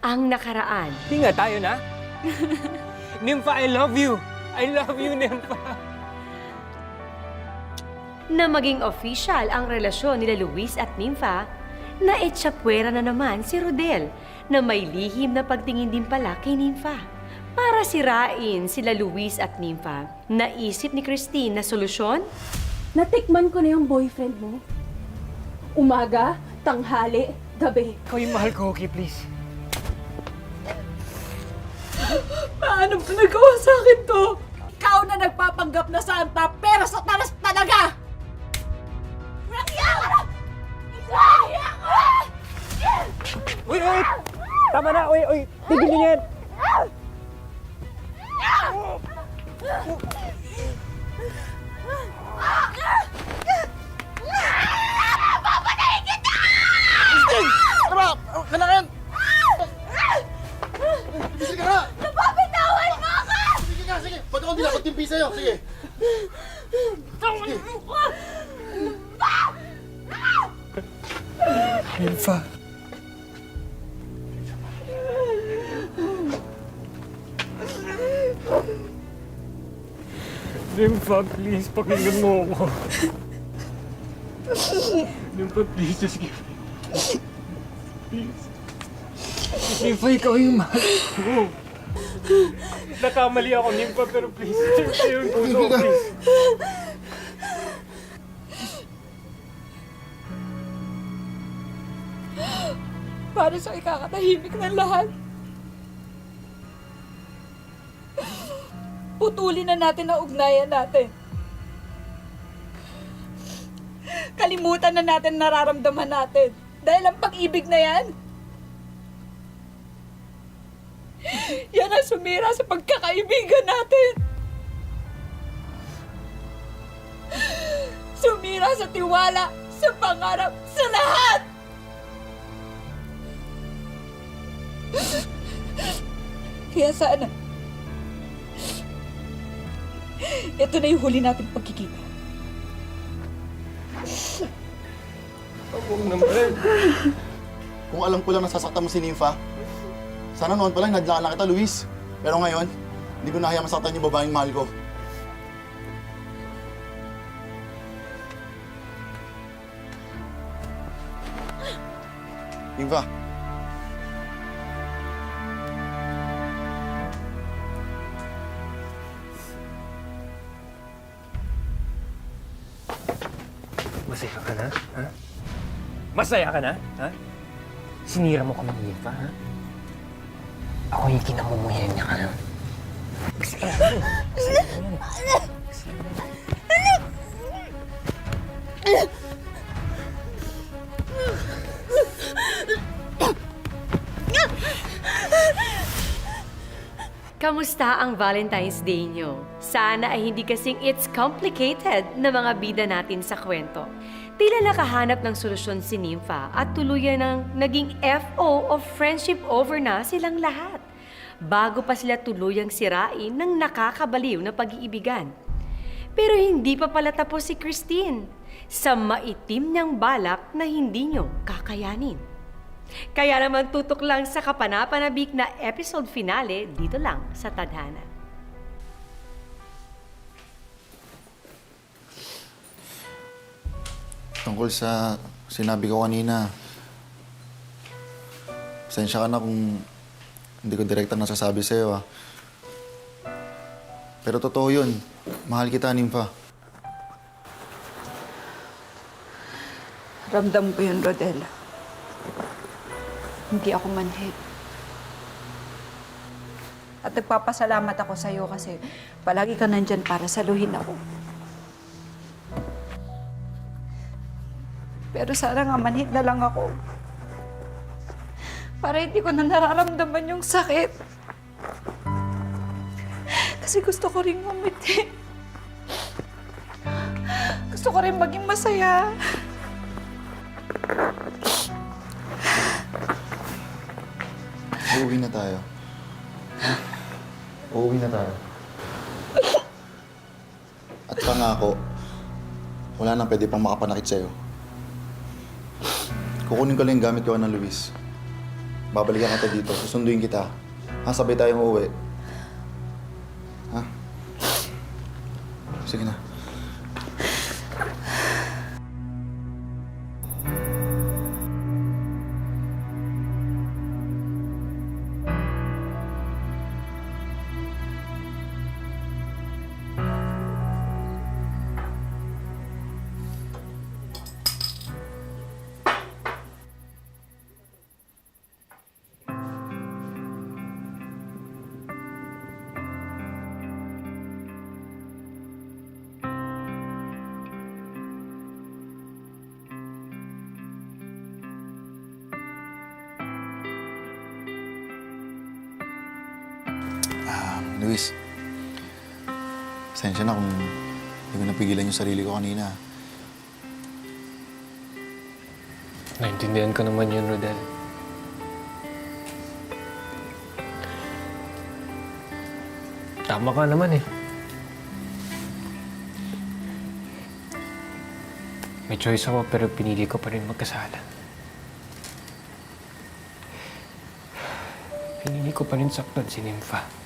ang nakaraan. Hindi nga tayo na. Nympha, I love you. I love you, Nympha. Na maging official ang relasyon nila Luis at Nympha, na etsapwera na naman si Rodel na may lihim na pagtingin din pala kay Nympha. Para sirain sila Luis at Nympha, naisip ni Christine na solusyon? Natikman ko na yung boyfriend mo. Umaga, tanghali, gabi. Ikaw yung mahal ko, okay, please. Paano ba nagawa sa akin to? Ikaw na nagpapanggap na santa, pero satanas talaga! Nagya ka na! Nagya ka na! Uy! Tama na! Uy! Tigil niyo yan! Christine! Ano ba? Kailangan! Sige ka na! Napabitawan mo ako! Sige nga, sige! Pag ako nila, pagtimpi sa'yo, sige! Nympha. Nympha, please, pakinggan mo ako. Nympha, please, just give me. Please. Nympha, ikaw yung mahal ko. Nakamali ako, Nympha, pero please, sa'yo yung puso ko, please. Para sa ikakatahimik ng lahat. Putulin na natin ang ugnayan natin. Kalimutan na natin nararamdaman natin. Dahil ang pag-ibig na yan, yan ang sumira sa pagkakaibigan natin. Sumira sa tiwala, sa pangarap, sa lahat! Kaya sana, ito na yung huli nating pagkikita. Huwag naman. Kung alam ko lang nasasaktan mo si Nympha, sana noon pa lang nadlaan na kita, Luis. Pero ngayon, hindi ko na kaya masaktan yung babaeng mahal ko. Nympha. Masaya ka na, ha? Masaya ka na, ha? Sinira mo kami ni Nympha, ha? Ako yung kinamumuyan niya ka na. Masaya ka na. Masaya ka na. Kamusta ang Valentine's Day nyo? Sana ay hindi kasing it's complicated na mga bida natin sa kwento. Tila nakahanap ng solusyon si Nympha at tuluyan ng naging FO o friendship over na silang lahat. Bago pa sila tuluyang sirain ng nakakabaliw na pag-iibigan. Pero hindi pa pala tapos si Christine sa maitim niyang balak na hindi nyo kakayanin. Kaya naman tutok lang sa kapanapanabik na episode finale dito lang sa Tadhana. Tungkol sa sinabi ko kanina, pasensya ka na kung hindi ko direktang nasasabi sa'yo, ah. Pero totoo yun. Mahal kita, Nympha. Ramdam ko yun, Rodel. Hindi ako manhid. At nagpapasalamat ako sa'yo kasi palagi ka nandyan para saluhin ako. Pero sana nga manhid na lang ako. Para hindi ko na nararamdaman yung sakit. Kasi gusto ko rin ngumiti. Gusto ko rin maging masaya. Uuwi na tayo. Uuwi na tayo. At pangako, wala nang pwede pang makapanakit sa'yo. Kukunin ko lang yung gamit ko ng Luis. babalikan kita dito. Susunduin kita. Ha, sabay tayong uuwi. Ha? Sige na. Luis, pasensya na kung hindi ko napigilan yung sarili ko kanina. Naintindihan ko naman yun, Rodel. Tama ka naman eh. May choice ako pero pinili ko pa rin magkasala. Pinili ko pa rin saktan si Nympha.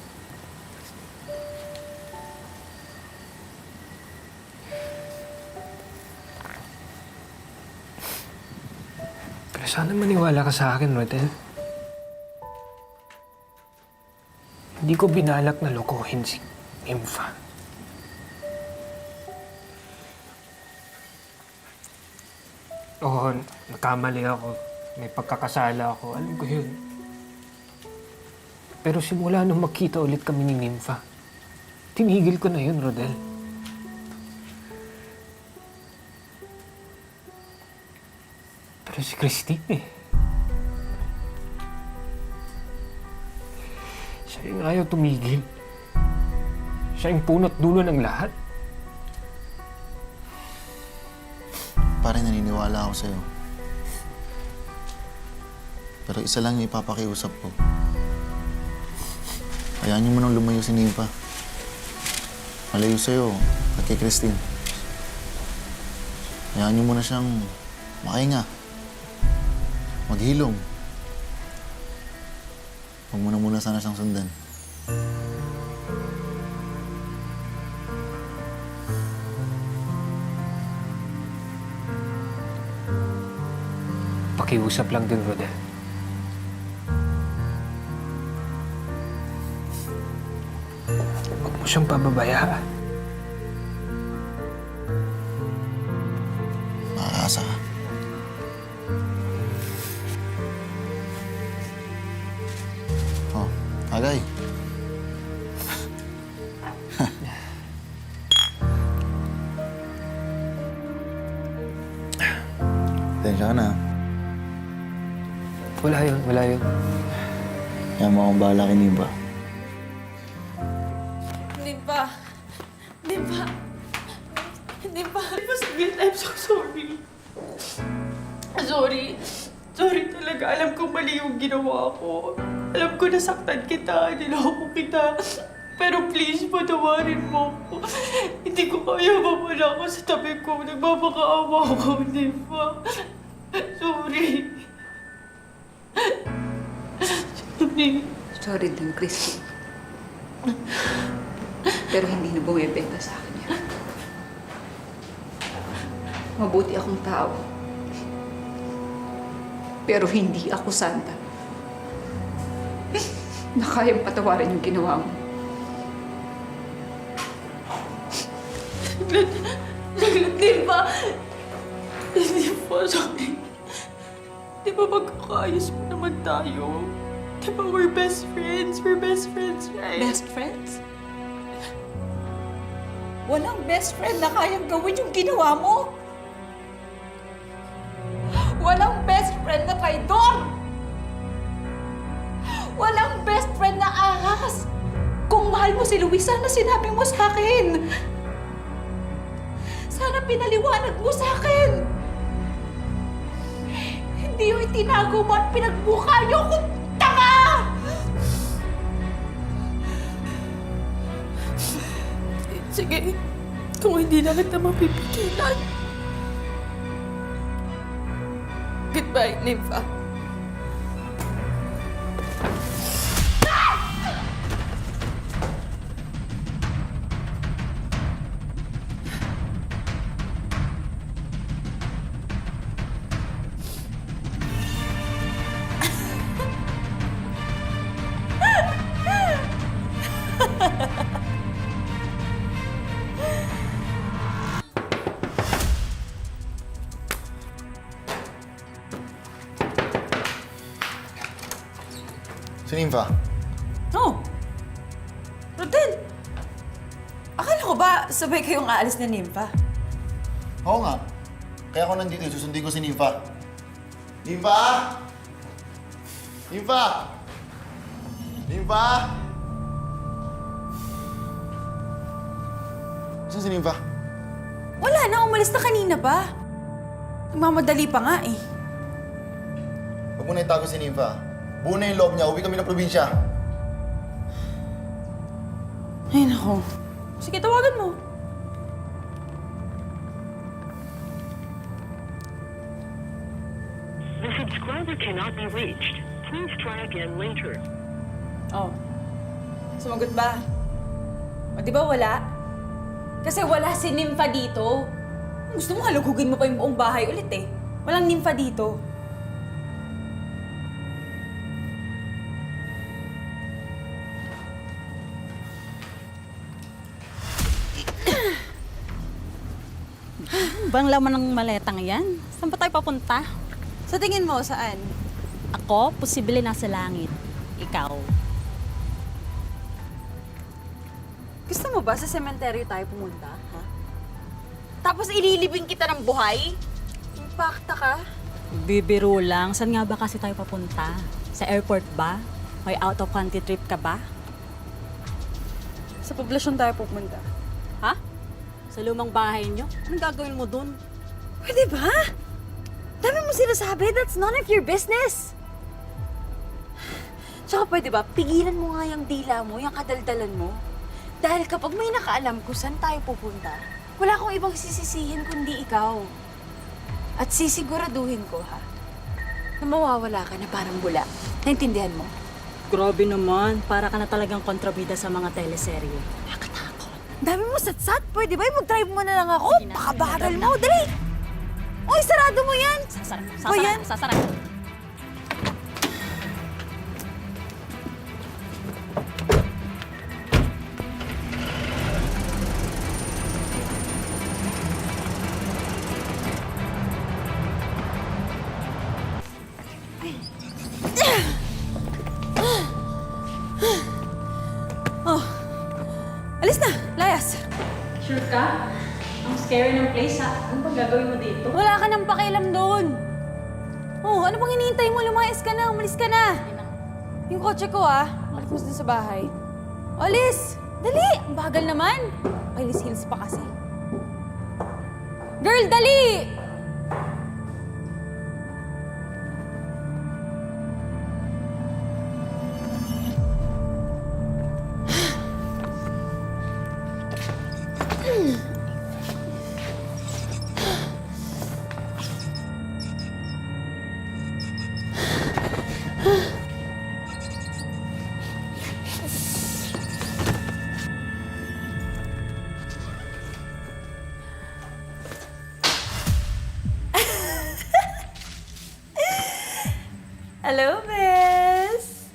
Pero sana maniwala ka sa akin, Rodel. Hindi ko binalak na lokohin si Nympha. Oo, nakamali ako. May pagkakasala ako. Alam ko yun. Pero simula nung magkita ulit kami ni Nympha, tinigil ko na yun, Rodel. Pero si Christine eh. Siya yung ayaw tumigil. Siya yung punot dulo ng lahat. Pare, naniniwala ako sa'yo. Pero isa lang yung ipapakiusap ko. Hayaan niyo mo nang lumayo si Nympha. Malayo sa'yo at kay Christine. Hayaan niyo muna siyang makahinga. Maghilom. Huwag mo na muna sana siyang sundan. Pakiusap lang din, Rodel. Huwag mo siyang pababayaan. Makakasa ka. Oh, Agay. Tensya ka na. Wala yun, wala yun. Kaya mo akong bahala kay Nympha. Nympha! Nympha! Nympha! Nympha, saglit. I'm so sorry. Sorry talaga. Alam ko mali yung ginawa ko. Alam ko nasaktan kita, niloko kita. Pero please, patawarin mo ko. Hindi ko kaya mawala ko sa tabi ko. Nagmamakaawa ko, Nympha. Sorry. Sorry din, Christine. Pero hindi na bumibenta sa akin yan. Mabuti akong tao. Pero hindi ako santa. Na kayang patawarin yung ginawa mo. Nympha! Nympha, sorry. Di ba magkakaayos mo naman tayo? Di ba we're best friends? We're best friends, right? Best friends? Walang best friend na kayang gawin yung ginawa mo. Walang best friend na traidor. Walang best friend na ahas. Kung mahal mo si Luis, sana sinabi mo sa akin. Sana pinaliwanag mo sa akin. Hindi yung itinago mo at pinagmukha niyo kung tanga! Sige, kung hindi na kita mapipigilan. Goodbye, Nympha. Si Nympha. Oh! Rodel! Akala ko ba sabay kayong aalis na Nympha? Oo nga. Kaya ako nandito, susundin ko si Nympha. Nympha! Nympha! Nympha! Saan si Nympha? Wala na, umalis na kanina pa. Nagmamadali pa nga eh. Huwag mo na itago si Nympha. Buo na yung loob niya, uwi kami ng probinsya. Ay nako. Sige, tawagan mo. The subscriber cannot be reached. Please try again later. Oh. Sumagot ba? O di ba wala? Kasi wala si Nympha dito. Gusto mo halugugin mo pa yung buong bahay ulit eh. Walang Nympha dito. Bang laman ng maletang yan? Saan pa tayo papunta? Sa tingin mo, saan? Ako, posible nasa langit. Ikaw. Gusto mo ba sa sementeryo tayo pumunta? Ha? Tapos ililibing kita ng buhay? Impacta ka? Bibiro lang. Saan nga ba kasi tayo papunta? Sa airport ba? May out of country trip ka ba? Sa poblasyon tayo pupunta. Ha? Sa lumang bahay nyo? Anong gagawin mo dun? Pwede ba? Dami mo sinasabi, that's none of your business. Tsaka pwede ba, pigilan mo nga yung dila mo, yung kadaldalan mo. Dahil kapag may nakaalam kung saan tayo pupunta, wala akong ibang sisisihin kundi ikaw. At sisiguraduhin ko, ha, na mawawala ka na parang bula. Naintindihan mo? Grabe naman. Para ka na talagang kontrabida sa mga teleserye. Nakatakot. Dami mo satsat, pwede ba? Mag-drive mo na lang ako. Sige na, Pakabagal sige na, mo, drive dali! Uy, sarado mo yan! Sasara. O, yan. Sasara. Alis na, layas. Sure ka? Ang scary ng place ha. Ano ba gagawin mo dito? Wala ka nang pakialam doon. Oh, ano bang hinihintay mo? Lumayas ka na, umalis ka na. Yung kotse ko alis din sa bahay. Alis! Dali! Ang bagal naman. Kailis hills pa kasi. Girl, dali! Hello, Bes!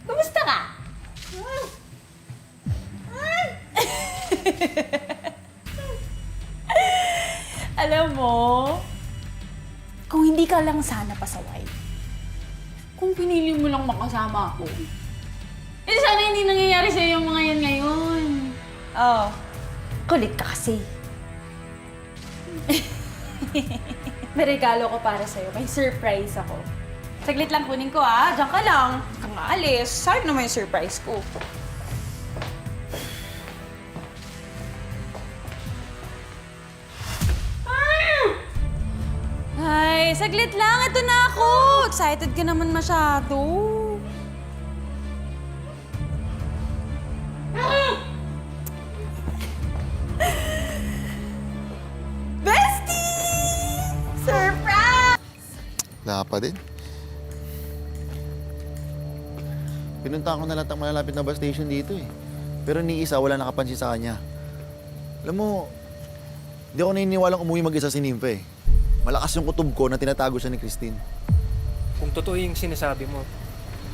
Kumusta ka? Alam mo, kung hindi ka lang sana pasaway, kung pinili mo lang makasama ako, eh sana hindi nangyayari sa'yo yung mga yan ngayon. Oh, kulit ka kasi. May regalo ko para sa'yo. May surprise ako. Saglit lang kunin ko Diyan ka lang. Kang aalis. Sayang naman yung surprise ko. Ay, saglit lang. Ito na ako. Excited ka naman masyado. Bestie! Surprise! Wala pa din. Pinuntahan ko na lahat ng malalapit na bus station dito eh. Pero ni isa, wala nakapansin sa kanya. Alam mo, hindi ako naniniwalang umuwi mag-isa si Nympha eh. Malakas yung kutob ko na tinatago siya ni Christine. Kung totoo yung sinasabi mo,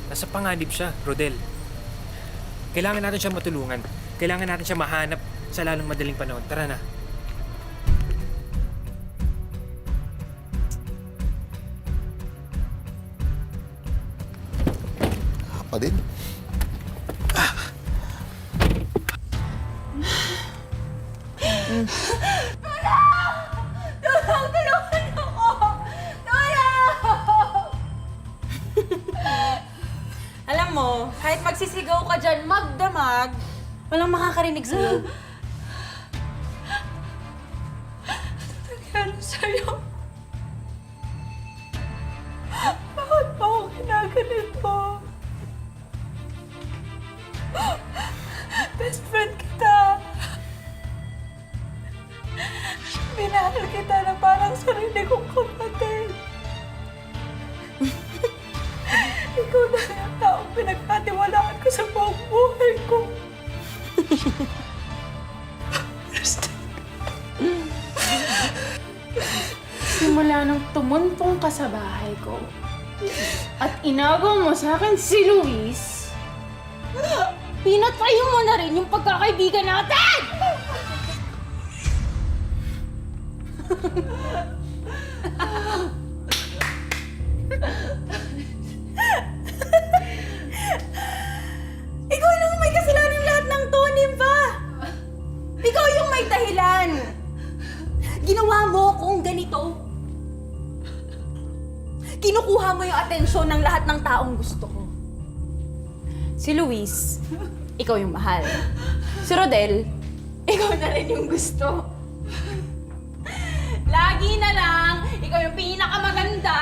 nasa panganib siya, Rodel. Kailangan natin siya matulungan. Kailangan natin siya mahanap sa lalong madaling panahon. Tara na. pa din. Alam mo, kahit magsisigaw ka dyan, magdamag, walang makakarinig sa'yo. Ano sa'yo? Bakit mo ako kinaganito? Best friend kita. Minahal kita na parang sarili kong kapatid. Ikaw na yung taong pinagkatiwalaan ko sa buong buhay ko. Simula nung tumuntong ka sa bahay ko at inagaw mo sa akin si Luis, pinatayo mo na rin yung pagkakaibigan natin! Ikaw lang may kasalanan lahat ng to, Nympha! Ikaw yung may dahilan! Ginawa mo kung ganito. Kinukuha mo yung atensyon ng lahat ng taong gusto ko. Si Luis, ikaw yung mahal. Si Rodel, ikaw na rin yung gusto. Lagi na lang, ikaw yung pinakamaganda,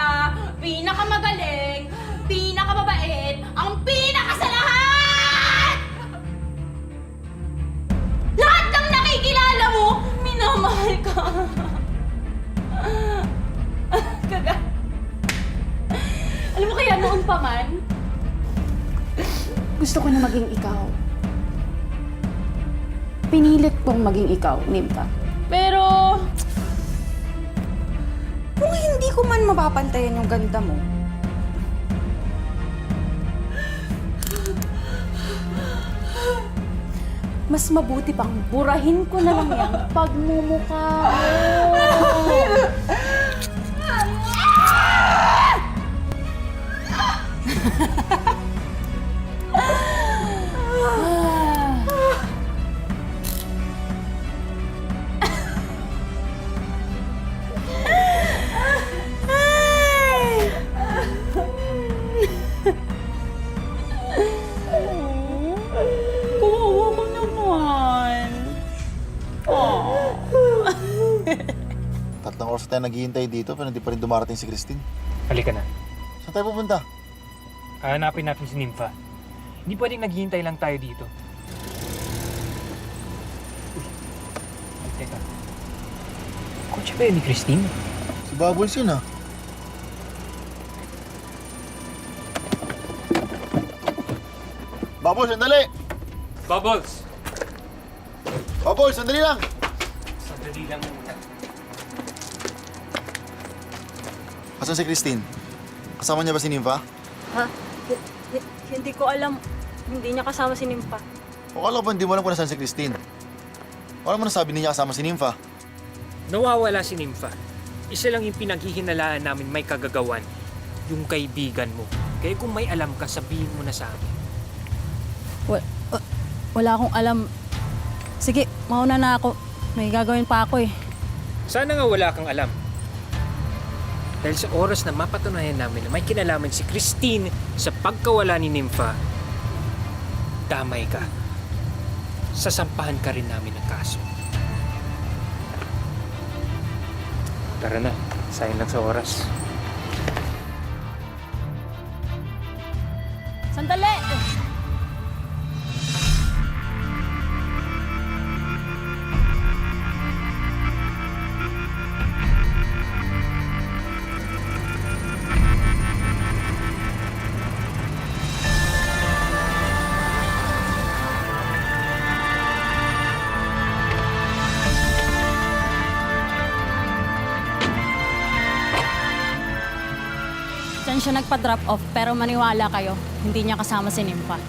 pinakamagaling, pinakamabait, ang pinaka sa lahat! Lahat ng nakikilala mo, minamahal ka. Alam mo kaya noon pa man, Gusto ko na maging ikaw. Pinilit kong maging ikaw, Nympha. pero kung hindi ko man mapapantayan yung ganda mo, mas mabuti pang burahin ko na lang yung pagmumukha mo. Kawawa ko naman. Tatlong oras tayo naghihintay dito pero hindi pa rin dumarating si Christine. Halika na. Saan tayo pupunta? Hanapin natin si Nympha. Hindi pwedeng naghihintay lang tayo dito. Uy, teka. Kotse ba yun ni Christine? Si Bubbles yun ah. Bubbles, sandali! Bubbles! Bubbles, sandali lang! Sandali lang muna. Asan si Christine? Kasama niya ba si Nympha? Ha? Hindi ko alam. Hindi niya kasama si Nympha. O kala ko ba hindi mo alam kung nasaan si Christine? Wala mo nasabi niya kasama si Nympha. Nawawala si Nympha. Isa lang yung pinaghihinalaan namin may kagagawan. Yung kaibigan mo. Kaya kung may alam ka, sabihin mo na sa amin. Wala akong alam. Sige, mauna na ako. May gagawin pa ako eh. Sana nga wala kang alam. Dahil sa oras na mapatunayan namin na may kinalaman si Christine sa pagkawala ni Nympha, damay ka. Sasampahan ka rin namin ng kaso. Tara na, sayang lang sa oras. Sandali! Diyan siya nagpa-drop off pero maniwala kayo, hindi niya kasama si Nympha.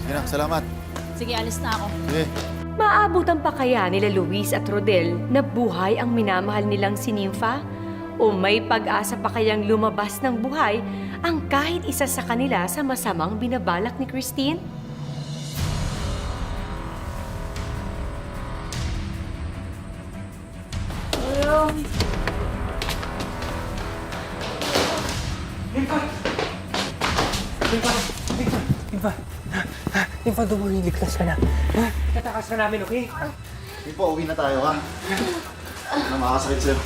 Sige na, salamat. Sige, alis na ako. Sige. Maabutan pa kaya nila Luis at Rodel na buhay ang minamahal nilang si Nympha? O may pag-asa pa kayang lumabas ng buhay ang kahit isa sa kanila sa masamang binabalak ni Christine? Nympha, dumuli, ligtas ka na. Tatakas na namin, okay? Hindi po, uwi na tayo, ha? Na makakasakit sa'yo.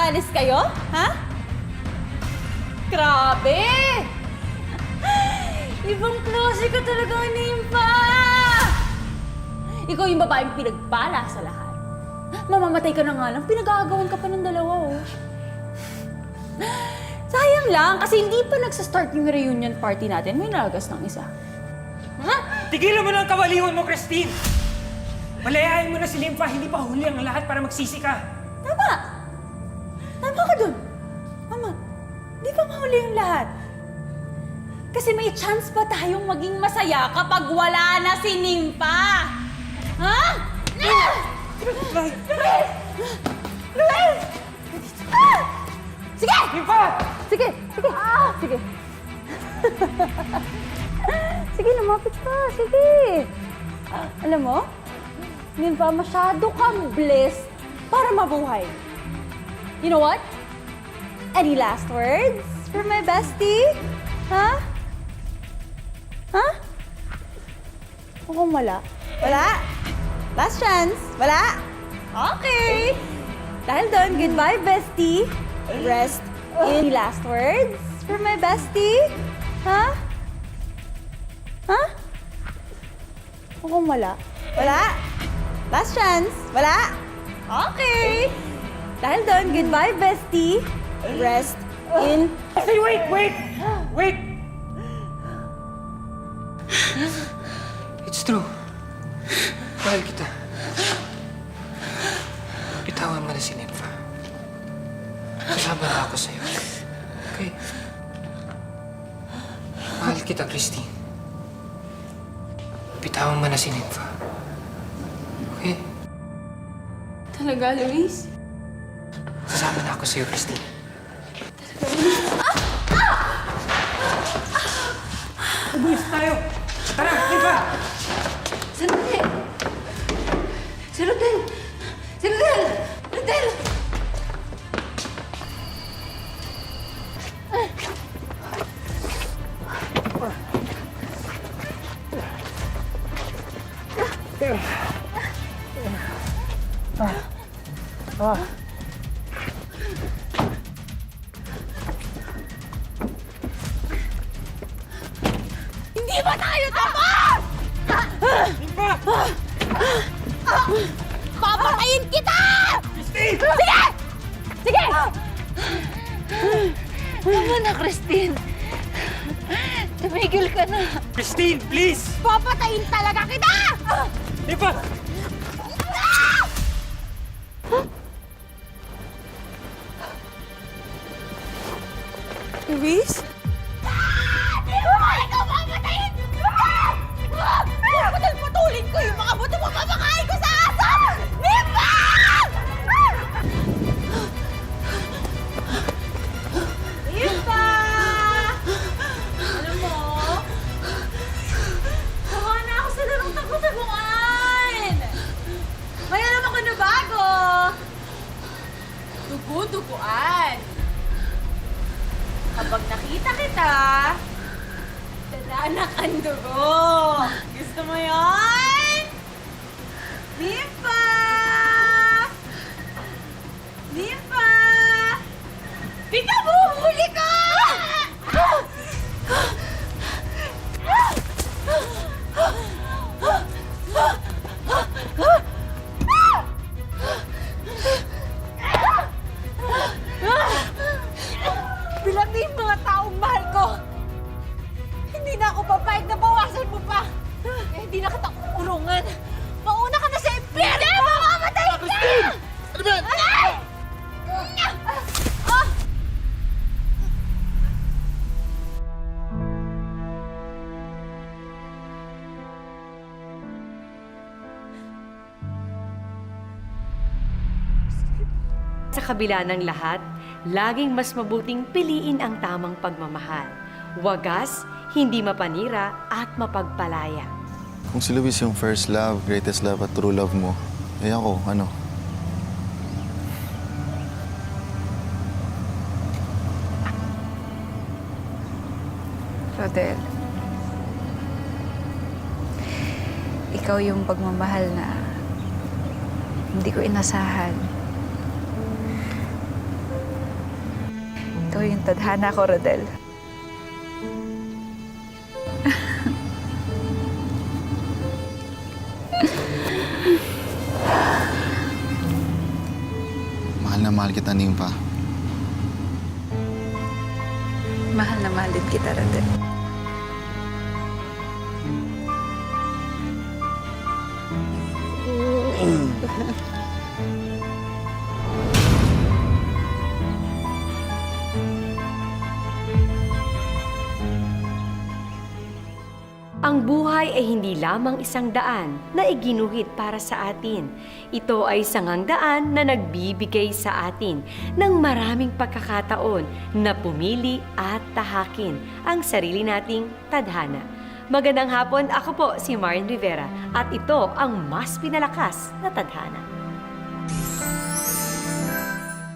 Alis kayo? Ha? Grabe! Ibang klase ka talaga, Nympha! Ikaw yung babaeng pinagpala sa lahat. Mamamatay ka na nga lang, pinag-aagawan ka pa ng dalawa, oh. Sayang lang, kasi hindi pa nagsastart yung reunion party natin. May nalagas ng isa. Ha? Tigilan mo na ang kawaliwan mo, Christine! Malayain mo na si Nympha, hindi pa huli ang lahat para magsisi ka. Tama! Tama ka dun. Tama. Di pa mahuli yung lahat. Kasi may chance pa tayong maging masaya kapag wala na si Nympha. Ha? Luis! Luis! Ah! Sige! Nympha! Sige! Sige! Ah! Sige! Sige, lumapit ka. Sige! Alam mo, Nympha, masyado kang blessed para mabuhay. You know what? Any last words for my bestie? Ha? Ha? O kung wala? Wala? Last chance? Wala? Okay! Dahil doon, goodbye, bestie. Rest in. Any last words for my bestie? Ha? Ha? O kung wala? Wala? Last chance? Wala? Okay! Dahil doon, goodbye, bestie. Rest in. Hey, wait! Wait! It's true. Mahal kita. Bitawan mo na si Nympha. Kasama na ako sa'yo. Okay? Mahal kita, Christine. Bitawan mo na si Nympha. Okay? Talaga, Luis? Kasama na ako sa'yo, Christine. Ubulis tayo! Tara, Nympha! Sandali! Si Rodel! Si Rodel! Rodel! Hindi ba tayo tapos? Nympha! Papatayin kita! Christine! Sige! Sige! Tama na, Christine. Tumigil ka na. Christine, please! Papatayin talaga kita! Nympha! Luis? Hindi mo ba ikaw papatayin? Putol-putulin ko yung mga buto mo, papakain ko sa aso! Nympha! Nympha! Alam mo, kuha na ako sa larong tago-taguan! May alam ako na bago! Dugo-duguan! Kapag nakita kita, dadanak ang dugo. Gusto mo yon? Nympha! Nympha! Pinabuhuli ko! Bilang na yung mga taong mahal ko. Hindi na ako papayag na bawasan mo pa. Eh, hindi na kita kukulungan. Mauna ka na sa kabila ng lahat, laging mas mabuting piliin ang tamang pagmamahal. Wagas, hindi mapanira at mapagpalaya. Kung si Luis yung first love, greatest love at true love mo, eh ako, ano? Rodel, ikaw yung pagmamahal na hindi ko inasahan. Ikaw yung tadhana ko, Rodel. Mahal na mahal kita, Nympha. Mahal na mahal din kita, Rodel. Ang buhay ay hindi lamang isang daan na iginuhit para sa atin. Ito ay sangang daan na nagbibigay sa atin ng maraming pagkakataon na pumili at tahakin ang sarili nating tadhana. Magandang hapon, ako po si Marin Rivera at ito ang mas pinalakas na tadhana.